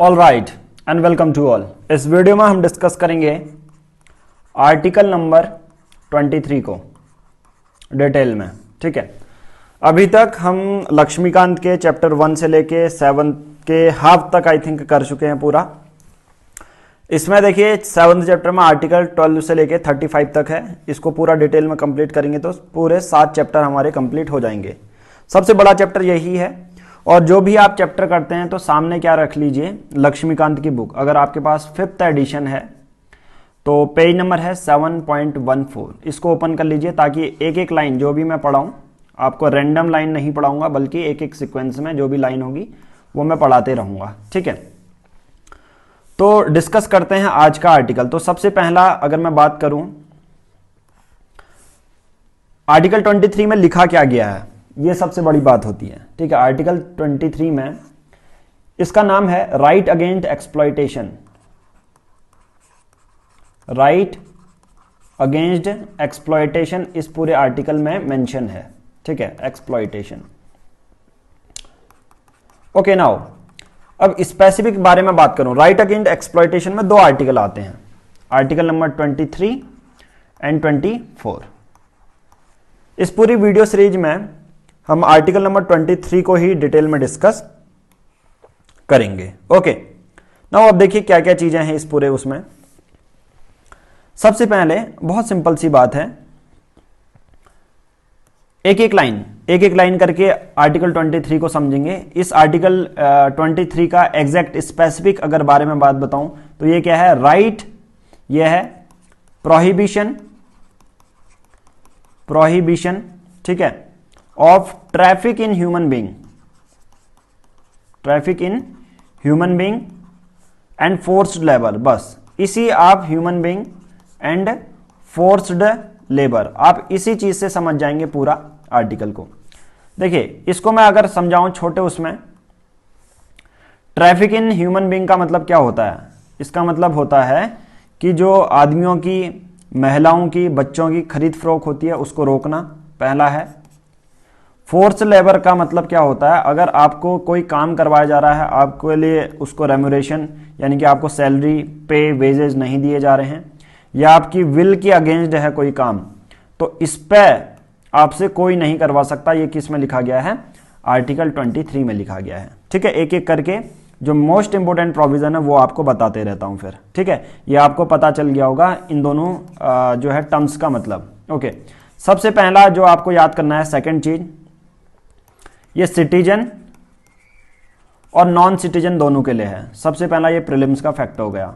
All right and welcome to all. इस video में हम डिस्कस करेंगे आर्टिकल नंबर 23 को डिटेल में। ठीक है, अभी तक हम लक्ष्मीकांत के चैप्टर 1 से लेके 7 के हाफ तक आई थिंक कर चुके हैं पूरा। इसमें देखिए 7th चैप्टर में आर्टिकल 12 से लेके 35 तक है। इसको पूरा डिटेल में कंप्लीट करेंगे तो पूरे 7 चैप्टर हमारे कंप्लीट हो जाएंगे। सबसे बड़ा चैप्टर यही है। और जो भी आप चैप्टर करते हैं तो सामने क्या रख लीजिए, लक्ष्मीकांत की बुक अगर आपके पास 5th एडिशन है तो पेज नंबर है 7.14। इसको ओपन कर लीजिए ताकि एक एक लाइन जो भी मैं पढ़ाऊं, आपको रैंडम लाइन नहीं पढ़ाऊंगा बल्कि एक एक सीक्वेंस में जो भी लाइन होगी वो मैं पढ़ाते रहूंगा। ठीक है, तो डिस्कस करते हैं आज का आर्टिकल। तो सबसे पहला अगर मैं बात करूं आर्टिकल 23 में लिखा क्या गया है, ये सबसे बड़ी बात होती है। ठीक है, आर्टिकल 23 में इसका नाम है right against exploitation. Right against exploitation इस पूरे आर्टिकल में मेंशन है। ठीक है, एक्सप्लॉयटेशन। ओके, नाउ अब स्पेसिफिक बारे में बात करूं, राइट अगेंस्ट एक्सप्लॉयटेशन में 2 आर्टिकल आते हैं, आर्टिकल नंबर 23 एंड 24। इस पूरी वीडियो सीरीज में हम आर्टिकल नंबर 23 को ही डिटेल में डिस्कस करेंगे। ओके, नाउ अब देखिए क्या क्या चीजें हैं इस पूरे उसमें। सबसे पहले बहुत सिंपल सी बात है, एक एक लाइन करके आर्टिकल 23 को समझेंगे। इस आर्टिकल 23 का एग्जैक्ट स्पेसिफिक अगर बारे में बात बताऊं तो ये क्या है, राइट, ये है प्रोहिबिशन, ठीक है, of traffic in human being and forced labour. बस इसी आप human being and forced labour, आप इसी चीज से समझ जाएंगे पूरा आर्टिकल को। देखिए इसको मैं अगर समझाऊं छोटे उसमें, ट्रैफिक इन ह्यूमन बीइंग का मतलब क्या होता है, इसका मतलब होता है कि जो आदमियों की, महिलाओं की, बच्चों की खरीद फरोख्त होती है उसको रोकना, पहला है। फोर्स लेबर का मतलब क्या होता है, अगर आपको कोई काम करवाया जा रहा है, आपके लिए उसको रेम्यूरेशन यानी कि आपको सैलरी, पे, वेजेज नहीं दिए जा रहे हैं, या आपकी विल की अगेंस्ट है कोई काम, तो इस पे आपसे कोई नहीं करवा सकता। ये किस में लिखा गया है, आर्टिकल 23 में लिखा गया है। ठीक है, एक एक करके जो मोस्ट इंपोर्टेंट प्रोविजन है वो आपको बताते रहता हूं फिर। ठीक है, ये आपको पता चल गया होगा इन दोनों जो है टर्म्स का मतलब। ओके, सबसे पहला जो आपको याद करना है, सेकंड चीज, ये सिटीजन और नॉन सिटीजन दोनों के लिए है। सबसे पहला ये प्रीलिम्स का फैक्ट हो गया,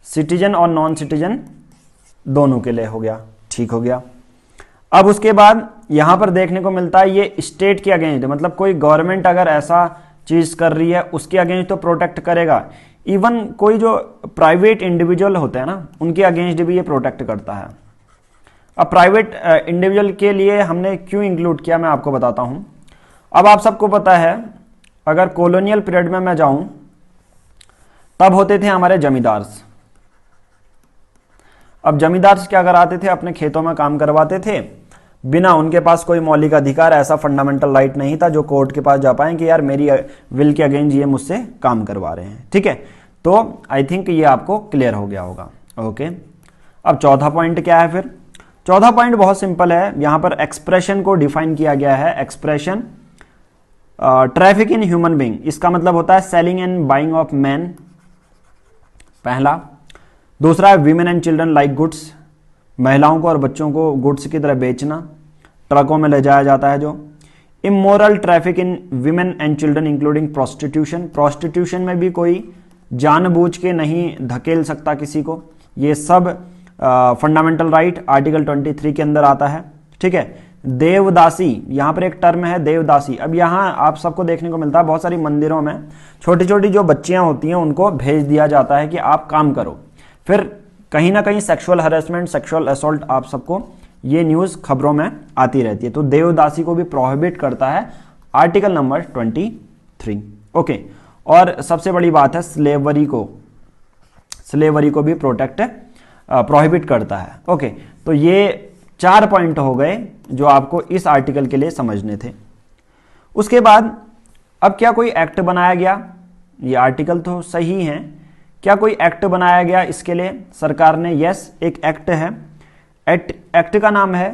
सिटीजन और नॉन सिटीजन दोनों के लिए हो गया। ठीक हो गया। अब उसके बाद यहां पर देखने को मिलता है ये स्टेट के अगेंस्ट, मतलब कोई गवर्नमेंट अगर ऐसा चीज कर रही है उसके अगेंस्ट तो प्रोटेक्ट करेगा। इवन कोई जो प्राइवेट इंडिविजुअल होते हैं ना, उनके अगेंस्ट भी ये प्रोटेक्ट करता है। अब प्राइवेट इंडिविजुअल के लिए हमने क्यों इंक्लूड किया मैं आपको बताता हूं। अब आप सबको पता है अगर कॉलोनियल पीरियड में मैं जाऊं तब होते थे हमारे जमींदार्स। अब जमींदार्स क्या कराते थे, अपने खेतों में काम करवाते थे बिना उनके पास कोई मौलिक अधिकार, ऐसा फंडामेंटल राइट नहीं था जो कोर्ट के पास जा पाए कि यार मेरी विल के अगेंस्ट ये मुझसे काम करवा रहे हैं। ठीक है, तो आई थिंक ये आपको क्लियर हो गया होगा। ओके, अब चौथा पॉइंट क्या है फिर, चौथा पॉइंट बहुत सिंपल है, यहां पर एक्सप्रेशन को डिफाइन किया गया है। Expression traffic in human being, इसका मतलब होता है selling and buying of man, पहला। दूसरा है women and children like goods, महिलाओं को और बच्चों को गुड्स की तरह बेचना, ट्रकों में ले जाया जाता है जो। Immoral traffic in women and children including prostitution, prostitution में भी कोई जानबूझ के नहीं धकेल सकता किसी को। ये सब फंडामेंटल राइट आर्टिकल 23 के अंदर आता है। ठीक है, देवदासी, यहां पर एक टर्म है देवदासी। अब यहां आप सबको देखने को मिलता है बहुत सारी मंदिरों में छोटी छोटी जो बच्चियां होती हैं उनको भेज दिया जाता है कि आप काम करो, फिर कहीं ना कहीं सेक्सुअल हरेसमेंट, सेक्सुअल असॉल्ट, आप सबको ये न्यूज खबरों में आती रहती है। तो देवदासी को भी प्रोहिबिट करता है आर्टिकल नंबर 23। ओके, और सबसे बड़ी बात है स्लेवरी को भी प्रोहिबिट करता है। ओके, तो ये 4 पॉइंट हो गए जो आपको इस आर्टिकल के लिए समझने थे। उसके बाद अब क्या कोई एक्ट बनाया गया? ये आर्टिकल तो सही है। क्या कोई एक्ट बनाया गया इसके लिए सरकार ने? यस, एक एक्ट है। एक्ट का नाम है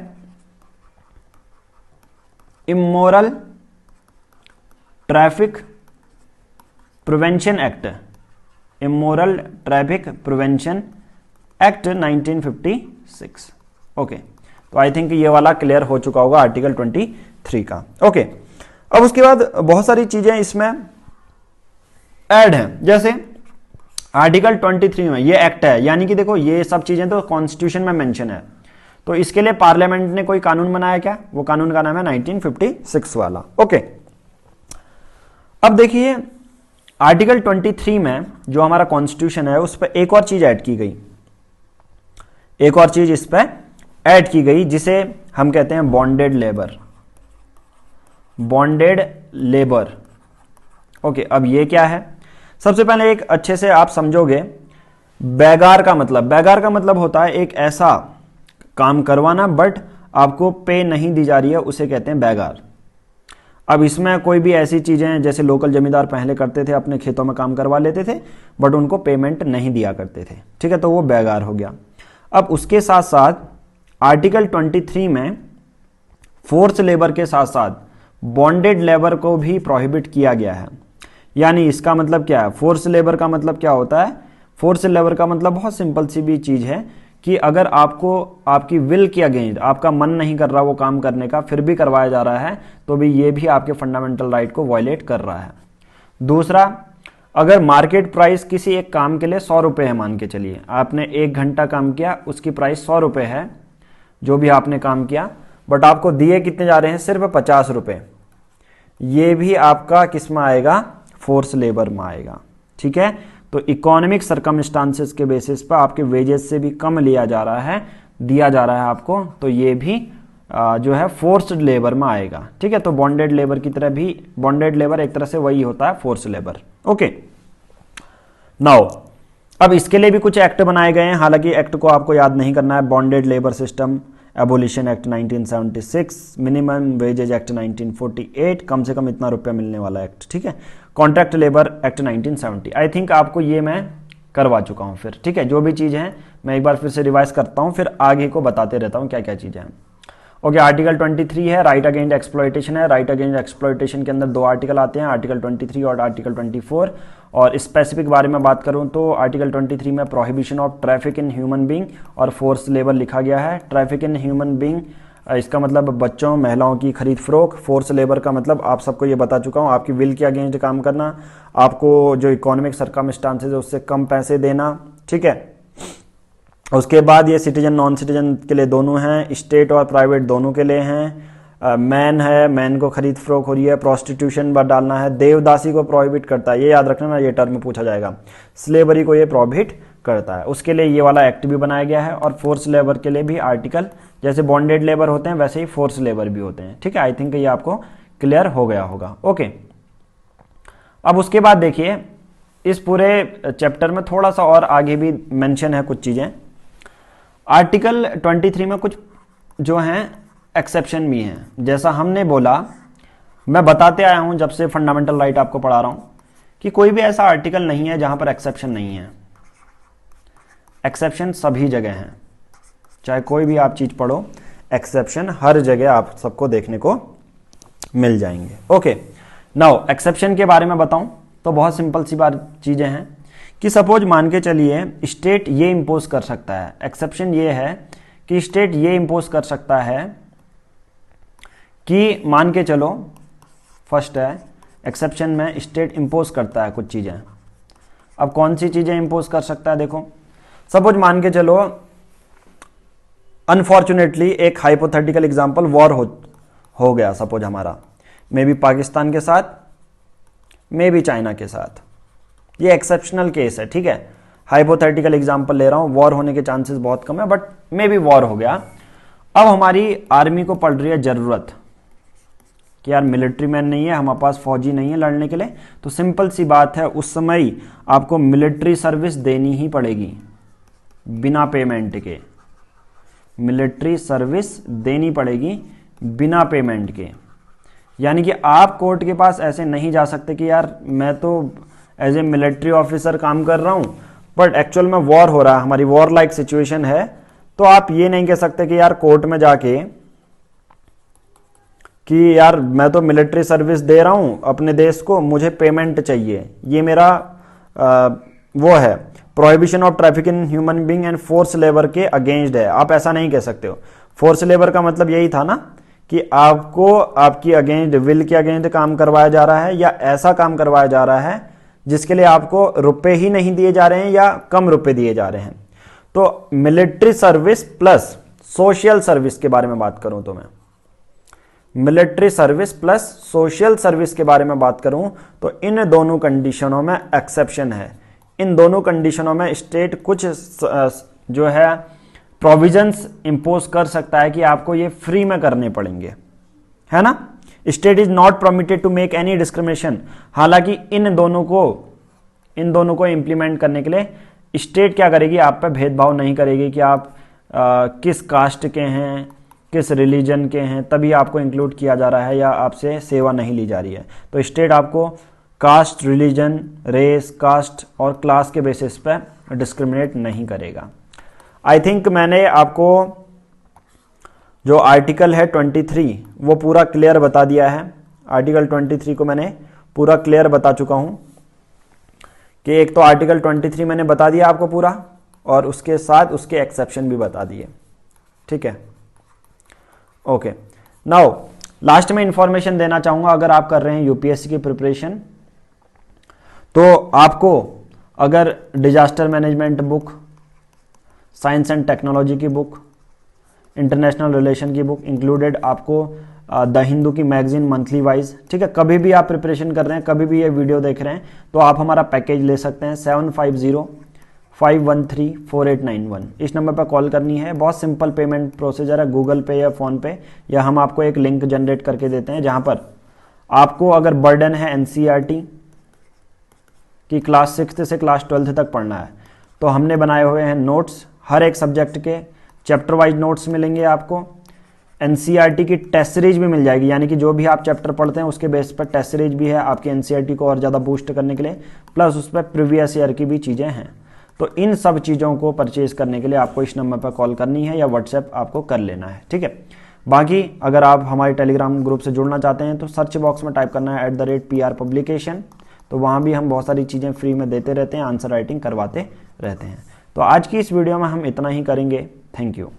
immoral traffic prevention act, immoral traffic prevention act 1956। Okay, तो आई थिंक ये वाला क्लियर हो चुका होगा आर्टिकल 23 का। ओके, अब उसके बाद बहुत सारी चीजें इसमें ऐड हैं, जैसे आर्टिकल 23 में ये एक्ट है, यानी कि देखो ये सब चीजें तो कॉन्स्टिट्यूशन में मेंशन है, तो इसके लिए पार्लियामेंट ने कोई कानून बनाया क्या? वो कानून का नाम है 1956 वाला। ओके, अब देखिए आर्टिकल 23 में जो हमारा कॉन्स्टिट्यूशन है उस पर एक और चीज ऐड की गई, एक और चीज इस पर ऐड की गई जिसे हम कहते हैं bonded labour, bonded labour. Okay, अब ये क्या है? सबसे पहले एक अच्छे से आप समझोगे, बेगार का मतलब होता है एक ऐसा काम करवाना बट आपको पे नहीं दी जा रही है, उसे कहते हैं बेगार। अब इसमें कोई भी ऐसी चीजें जैसे लोकल जमींदार पहले करते थे, अपने खेतों में काम करवा लेते थे बट उनको पेमेंट नहीं दिया करते थे, ठीक है, तो वो बेगार हो गया। अब उसके साथ साथ आर्टिकल 23 में फोर्स लेबर के साथ साथ बॉन्डेड लेबर को भी प्रोहिबिट किया गया है। यानी इसका मतलब क्या है? फोर्स लेबर का मतलब क्या होता है? फोर्स लेबर का मतलब बहुत सिंपल सी भी चीज है कि अगर आपको आपकी विल के अगेंस्ट, आपका मन नहीं कर रहा वो काम करने का, फिर भी करवाया जा रहा है, तो भी ये भी आपके फंडामेंटल राइट को वायलेट कर रहा है। दूसरा, अगर मार्केट प्राइस किसी एक काम के लिए 100 रुपये है, मान के चलिए आपने 1 घंटा काम किया, उसकी प्राइस 100 रुपये है जो भी आपने काम किया, बट आपको दिए कितने जा रहे हैं? सिर्फ 50 रुपये। ये भी आपका किस में आएगा? फोर्स लेबर में आएगा, ठीक है। तो इकोनॉमिक सर्कमस्टांसेस के बेसिस पर आपके वेजेस से भी कम लिया जा रहा है, दिया जा रहा है आपको, तो ये भी जो है फोर्स्ड लेबर में आएगा, ठीक है। तो बॉन्डेड लेबर की तरह भी, बॉन्डेड लेबर एक तरह से वही होता है फोर्स लेबर। ओके, नाउ अब इसके लिए भी कुछ एक्ट बनाए गए हैं, हालांकि एक्ट को आपको याद नहीं करना है। Bonded labour system abolition act 1976, minimum wages act 1948, कम से कम इतना रुपया मिलने वाला एक्ट, ठीक है। Contract labour act 1970, I think आपको ये मैं करवा चुका हूँ फिर, ठीक है। जो भी चीज़ है मैं एक बार फिर से रिवाइज करता हूँ, फिर आगे को बताते रहता हूँ क्या क्या चीज़ें हैं। ओके, आर्टिकल 23 है, राइट अगेंस्ट एक्सप्लॉयटेशन है। राइट अगेंस्ट एक्सप्लॉयटेशन के अंदर 2 आर्टिकल आते हैं, आर्टिकल 23 और आर्टिकल 24। और स्पेसिफिक बारे में बात करूं तो आर्टिकल 23 में prohibition of traffic in human being और फोर्स लेबर लिखा गया है। ट्रैफिक इन ह्यूमन बींग इसका मतलब बच्चों, महिलाओं की खरीद फरोख्त। फोर्स लेबर का मतलब आप सबको ये बता चुका हूँ, आपकी विल के अगेंस्ट काम करना, आपको जो इकोनॉमिक सर्कमस्टांसेस है उससे कम पैसे देना, ठीक है। उसके बाद ये सिटीजन नॉन सिटीजन के लिए दोनों हैं, स्टेट और प्राइवेट दोनों के लिए हैं। मैन है, मैन को खरीद फरोख्त हो रही है, प्रोस्टिट्यूशन पर डालना है। देवदासी को प्रोहिबिट करता है, ये याद रखना ना, ये टर्म पूछा जाएगा। स्लेवरी को ये प्रोहिबिट करता है, उसके लिए ये वाला एक्ट भी बनाया गया है। और फोर्स लेबर के लिए भी आर्टिकल, जैसे बॉन्डेड लेबर होते हैं वैसे ही फोर्स लेबर भी होते हैं, ठीक है। आई थिंक ये आपको क्लियर हो गया होगा। ओके, अब उसके बाद देखिए इस पूरे चैप्टर में थोड़ा सा और आगे भी मेंशन है कुछ चीजें। आर्टिकल 23 में कुछ जो हैं एक्सेप्शन भी हैं, जैसा हमने बोला, मैं बताते आया हूं जब से फंडामेंटल राइट आपको पढ़ा रहा हूं कि कोई भी ऐसा आर्टिकल नहीं है जहां पर एक्सेप्शन नहीं है। एक्सेप्शन सभी जगह हैं, चाहे कोई भी आप चीज पढ़ो, एक्सेप्शन हर जगह आप सबको देखने को मिल जाएंगे। ओके, नाउ एक्सेप्शन के बारे में बताऊं तो बहुत सिंपल सी बात चीजें हैं कि सपोज मान के चलिए स्टेट ये इंपोज कर सकता है। एक्सेप्शन ये है कि स्टेट ये इंपोज कर सकता है कि मान के चलो, फर्स्ट है एक्सेप्शन में स्टेट इंपोज करता है कुछ चीजें। अब कौन सी चीजें इंपोज कर सकता है? देखो, सपोज मान के चलो अनफॉर्चुनेटली एक हाइपोथेटिकल एग्जांपल, वॉर हो गया सपोज हमारा, मे बी पाकिस्तान के साथ, मे बी चाइना के साथ। ये एक्सेप्शनल केस है, ठीक है। हाइपोथेटिकल एग्जांपल ले रहा हूं, वॉर होने के चांसेस बहुत कम है, बट मे बी वॉर हो गया। अब हमारी आर्मी को पड़ रही है जरूरत कि यार मिलिट्री मैन नहीं है हमारे पास, फौजी नहीं है लड़ने के लिए, तो सिंपल सी बात है उस समय आपको मिलिट्री सर्विस देनी ही पड़ेगी बिना पेमेंट के। मिलिट्री सर्विस देनी पड़ेगी बिना पेमेंट के। यानी कि आप कोर्ट के पास ऐसे नहीं जा सकते कि यार मैं तो एज ए मिलिट्री ऑफिसर काम कर रहा हूँ, बट एक्चुअल में वॉर हो रहा है, हमारी वॉर लाइक सिचुएशन है, तो आप ये नहीं कह सकते कि यार कोर्ट में जाके कि यार मैं तो मिलिट्री सर्विस दे रहा हूँ अपने देश को, मुझे पेमेंट चाहिए, ये मेरा वो है prohibition of traffic in human being and force labour के अगेंस्ट है। आप ऐसा नहीं कह सकते हो। फोर्स लेबर का मतलब यही था ना कि आपको आपकी अगेंस्ट, विल के अगेंस्ट काम करवाया जा रहा है या ऐसा काम करवाया जा रहा है जिसके लिए आपको रुपए ही नहीं दिए जा रहे हैं या कम रुपए दिए जा रहे हैं। तो military service plus social service के बारे में बात करूं तो मैं military service plus social service के बारे में बात करूं तो इन दोनों कंडीशनों में एक्सेप्शन है। इन दोनों कंडीशनों में स्टेट कुछ जो है प्रोविजंस इंपोज कर सकता है कि आपको ये फ्री में करने पड़ेंगे, है ना। State is not permitted to make any discrimination. हालांकि इन दोनों को इंप्लीमेंट करने के लिए स्टेट क्या करेगी, आप पे भेदभाव नहीं करेगी कि आप किस कास्ट के हैं, किस रिलीजन के हैं, तभी आपको इंक्लूड किया जा रहा है या आपसे सेवा नहीं ली जा रही है। तो स्टेट आपको कास्ट, रिलीजन, रेस, कास्ट और क्लास के बेसिस पे डिस्क्रिमिनेट नहीं करेगा। आई थिंक मैंने आपको जो आर्टिकल है 23 वो पूरा क्लियर बता दिया है। आर्टिकल 23 को मैंने पूरा क्लियर बता चुका हूं कि एक तो आर्टिकल 23 मैंने बता दिया आपको पूरा, और उसके साथ उसके एक्सेप्शन भी बता दिए, ठीक है। ओके, नाउ लास्ट में इंफॉर्मेशन देना चाहूंगा, अगर आप कर रहे हैं यूपीएससी की प्रिपरेशन तो आपको अगर disaster management book, science and technology की बुक, इंटरनेशनल रिलेशन की बुक इंक्लूडेड, आपको द हिंदू की मैगजीन मंथली वाइज, ठीक है। कभी भी आप प्रिपरेशन कर रहे हैं, कभी भी ये वीडियो देख रहे हैं, तो आप हमारा पैकेज ले सकते हैं 7505134891। इस नंबर पर कॉल करनी है। बहुत सिंपल पेमेंट प्रोसीजर है, गूगल पे या फ़ोन पे, या हम आपको एक लिंक जनरेट करके देते हैं जहाँ पर आपको अगर बर्डन है एनसीईआरटी की क्लास 6 से क्लास 12 तक पढ़ना है, तो हमने बनाए हुए हैं नोट्स, हर एक सब्जेक्ट के चैप्टर वाइज नोट्स मिलेंगे आपको। एनसीईआरटी की टेस्ट सीरीज भी मिल जाएगी, यानी कि जो भी आप चैप्टर पढ़ते हैं उसके बेस पर टेस्ट सीरीज भी है आपकी एनसीईआरटी को और ज़्यादा बूस्ट करने के लिए, प्लस उस पर प्रीवियस ईयर की भी चीज़ें हैं। तो इन सब चीज़ों को परचेज करने के लिए आपको इस नंबर पर कॉल करनी है या व्हाट्सएप आपको कर लेना है, ठीक है। बाकी अगर आप हमारे टेलीग्राम ग्रुप से जुड़ना चाहते हैं तो सर्च बॉक्स में टाइप करना है @PR पब्लिकेशन, तो वहाँ भी हम बहुत सारी चीज़ें फ्री में देते रहते हैं, आंसर राइटिंग करवाते रहते हैं। तो आज की इस वीडियो में हम इतना ही करेंगे। Thank you.